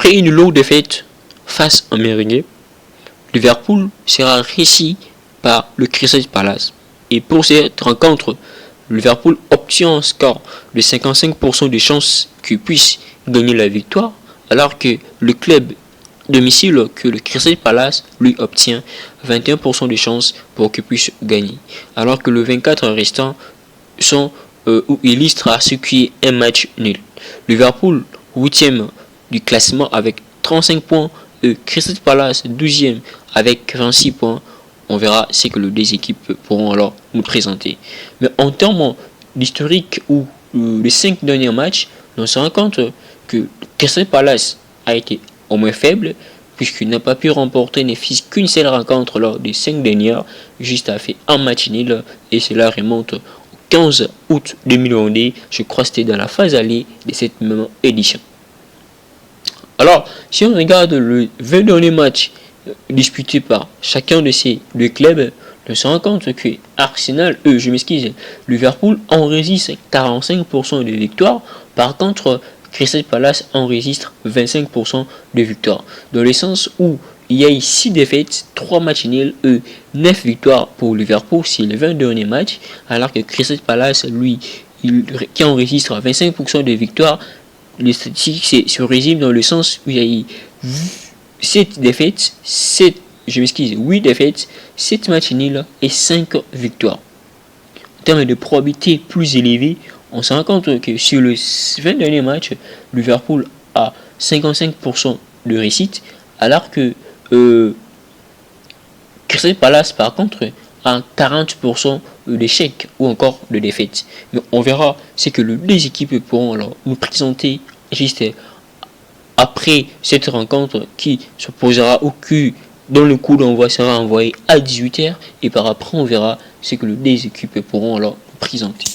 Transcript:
Après une lourde défaite face aux Merengues, Liverpool sera reçu par le Crystal Palace. Et pour cette rencontre, Liverpool obtient un score de 55% de chances qu'il puisse gagner la victoire, alors que le club domicile que le Crystal Palace lui obtient 21% de chances pour qu'il puisse gagner. Alors que le 24 restants sont où illustre à ce qui est un match nul. Liverpool 8e du classement avec 35 points et Crystal Palace 12e avec 26 points. On verra ce que les deux équipes pourront alors nous présenter. Mais en termes d'historique ou les 5 derniers matchs, on se rend compte que Crystal Palace a été au moins faible puisqu'il n'a pas pu remporter ne fût qu'une seule rencontre lors des 5 dernières, juste a fait un match nul et cela remonte 15 août 2022, je crois que c'était dans la phase allée de cette même édition. Alors, si on regarde le 20 derniers matchs disputés par chacun de ces deux clubs, on se rend compte que Arsenal, Liverpool enregistre 45% de victoires. Par contre, Crystal Palace enregistre 25% de victoires. Dans le sens où il y a eu 6 défaites, 3 matchs nuls et 9 victoires pour Liverpool sur les 20 derniers matchs, alors que Crystal Palace, lui, qui enregistre 25% de victoires, les statistiques se résument dans le sens où il y a eu 7 défaites, 8 défaites, 7 matchs nuls et 5 victoires. En termes de probabilité plus élevée, on se rend compte que sur les 20 derniers matchs, Liverpool a 55% de réussite, alors que Crystal Palace, par contre, a 40% d'échecs ou encore de défaites. Mais on verra ce que les deux équipes pourront alors nous présenter juste après cette rencontre qui se posera au cul dans le coup d'envoi sera envoyé à 18h et par après on verra ce que les deux équipes pourront alors nous présenter.